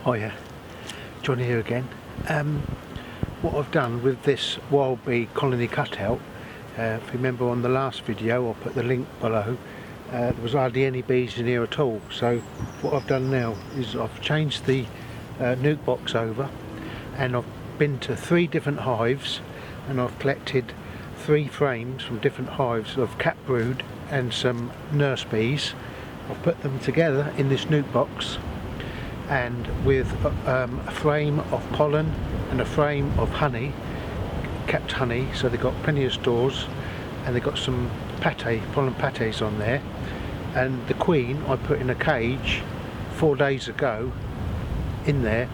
Hiya, Johnny here again. What I've done with this wild bee colony cutout, if you remember on the last video, I'll put the link below, there was hardly any bees in here at all. So what I've done now is I've changed the nuke box over, and I've been to 3 different hives, and I've collected 3 frames from different hives of cat brood and some nurse bees. I've put them together in this nuke box, and with a frame of pollen and a frame of honey, kept honey, so they've got plenty of stores, and they've got some pollen pates on there. And the queen I put in a cage 4 days ago in there,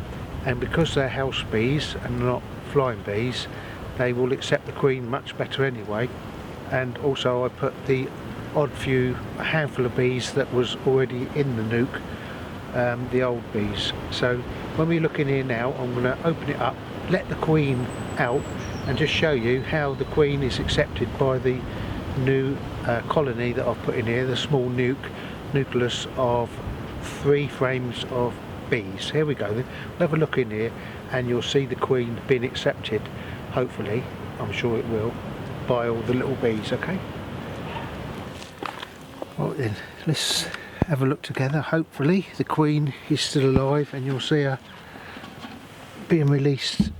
and because they're house bees and not flying bees, they will accept the queen much better anyway. And also I put the a handful of bees that was already in the nuke, the old bees. So when we look in here now, I'm going to open it up, let the queen out, and just show you how the queen is accepted by the new colony that I've put in here, the small nucleus of 3 frames of bees. Here we go then. We'll have a look in here and you'll see the queen being accepted, hopefully, I'm sure it will, by all the little bees. Okay, right then, let's have a look together. Hopefully the queen is still alive and you'll see her being released.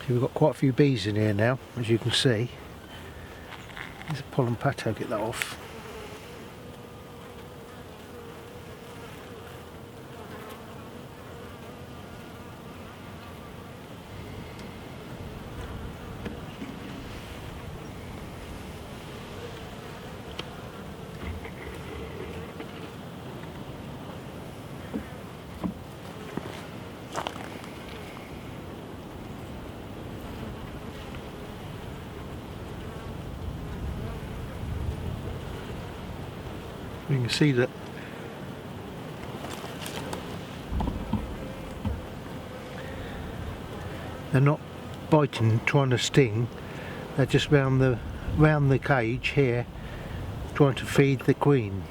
We've got quite a few bees in here now, as you can see. There's a pollen pate, get that off. You can see that they're not biting, trying to sting. They're just round the cage here, trying to feed the queen.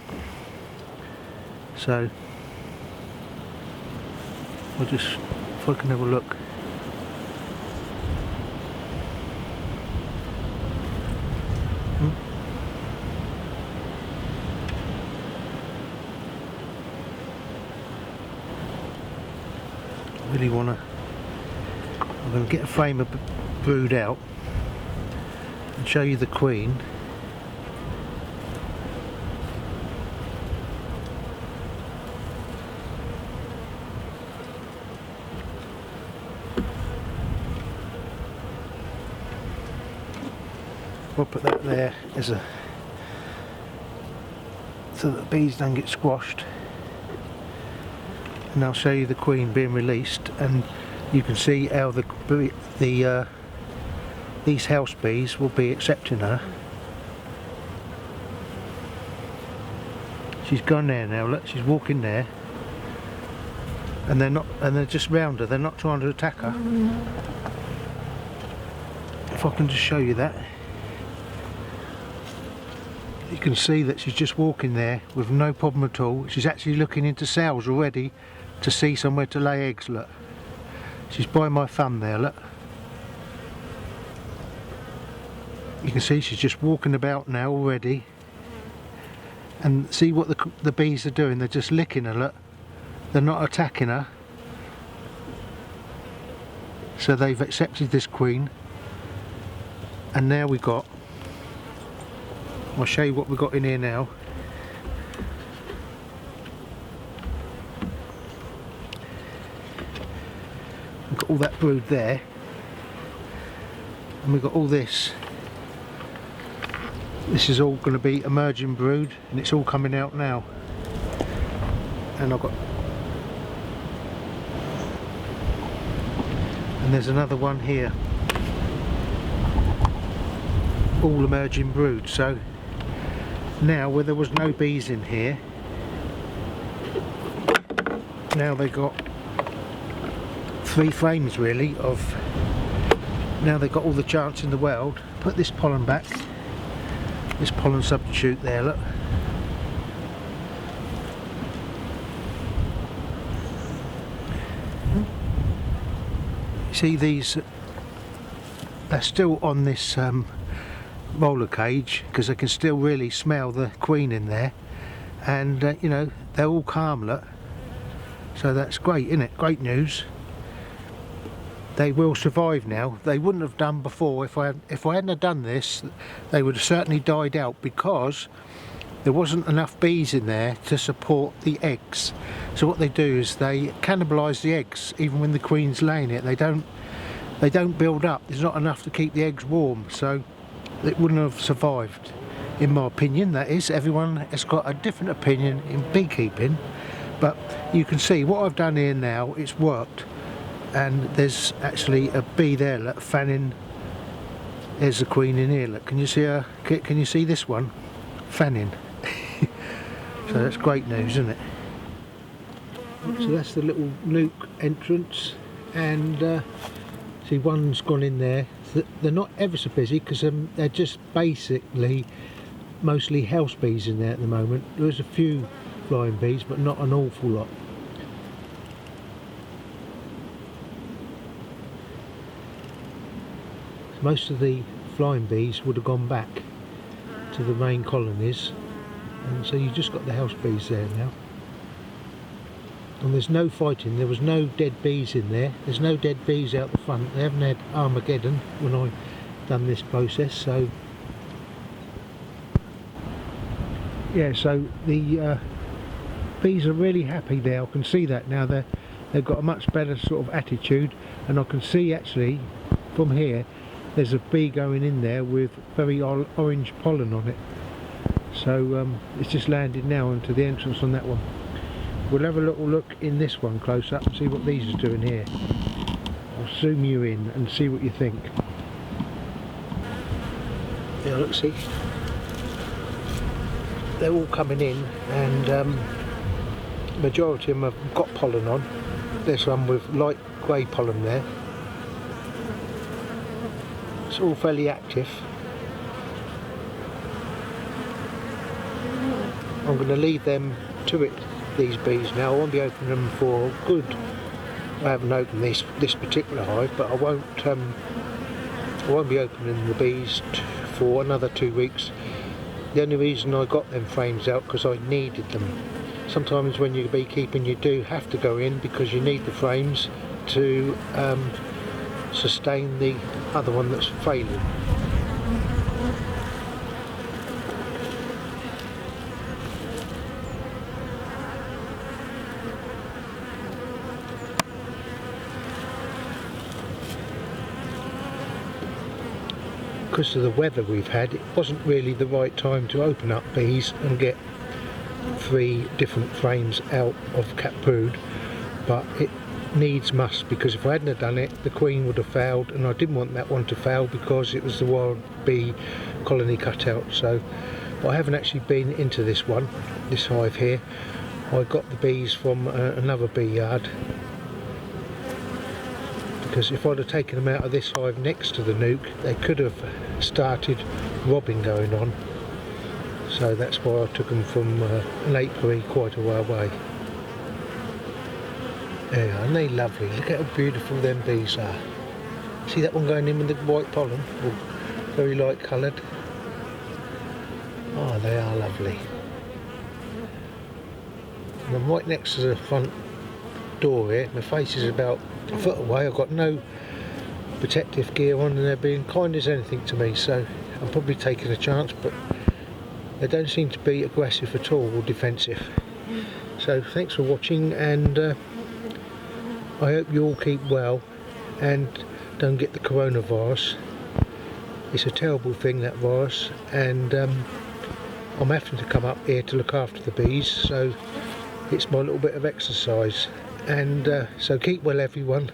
So I'll just, if I can have a look. Really want to, I'm going to get a frame of brood out and show you the queen. I'll put that there as a, so that the bees don't get squashed. And I'll show you the queen being released, and you can see how these house bees will be accepting her. She's gone there now, look, she's walking there, and they're just round her, they're not trying to attack her. If I can just show you that. You can see that she's just walking there with no problem at all. She's actually looking into cells already to see somewhere to lay eggs, look. She's by my thumb there, look. You can see she's just walking about now already. And see what the bees are doing, they're just licking her, look. They're not attacking her. So they've accepted this queen. And now we've got, I'll show you what we've got in here now. We've got all that brood there, and we've got all this. This is all going to be emerging brood, and it's all coming out now. And I've got, and there's another one here. All emerging brood. So now, where there was no bees in here, now they got 3 frames really of, now they've got all the chance in the world. Put this pollen back, this pollen substitute there, look. See these, they're still on this roller cage because I can still really smell the queen in there, and you know, they're all calmlet, so that's great, isn't it? Great news. They will survive now. They wouldn't have done before. If I hadn't have done this, they would have certainly died out because there wasn't enough bees in there to support the eggs. So what they do is they cannibalise the eggs even when the queen's laying it. They don't build up. There's not enough to keep the eggs warm, so it wouldn't have survived, in my opinion. That is, everyone has got a different opinion in beekeeping, but you can see what I've done here now, it's worked. And there's actually a bee there, look, fanning. There's the queen in here, look. Can you see her? Can you see this one? Fanning. So that's great news, isn't it? So that's the little nuke entrance, and see, one's gone in there. They're not ever so busy because they're just basically mostly house bees in there at the moment. There's a few flying bees, but not an awful lot. Most of the flying bees would have gone back to the main colonies, and so you've just got the house bees there now. And there's no fighting. There was no dead bees in there. There's no dead bees out the front. They haven't had Armageddon when I done this process. So yeah, so the bees are really happy there. I can see that now. They've got a much better sort of attitude, and I can see actually from here there's a bee going in there with very orange pollen on it. So it's just landed now into the entrance on that one. We'll have a little look in this one close up and see what these are doing here. I'll zoom you in and see what you think. Yeah, look, see, they're all coming in, and majority of them have got pollen on. There's one with light grey pollen there. It's all fairly active. I'm going to leave them to it, these bees now. I won't be opening them for good. I haven't opened this particular hive, but I won't be opening the bees for another 2 weeks. The only reason I got them frames out because I needed them. Sometimes when you're beekeeping you do have to go in because you need the frames to sustain the other one that's failing. Because of the weather we've had, it wasn't really the right time to open up bees and get 3 different frames out of cat brood, but it needs must, because if I hadn't have done it the queen would have failed, and I didn't want that one to fail because it was the wild bee colony cutout. So I haven't actually been into this one, this hive here. I got the bees from another bee yard, because if I'd have taken them out of this hive next to the nuke they could have started robbing going on. So that's why I took them from an apiary quite a way away. Yeah, aren't they lovely? Look at how beautiful them bees are. See that one going in with the white pollen? Oh, very light coloured. Oh, they are lovely. And I'm right next to the front door here. My face is about a foot away. I've got no protective gear on, and they're being kind as anything to me, so I'm probably taking a chance, but they don't seem to be aggressive at all or defensive. So thanks for watching, and I hope you all keep well and don't get the coronavirus. It's a terrible thing, that virus, and I'm having to come up here to look after the bees, so it's my little bit of exercise. And so keep well everyone,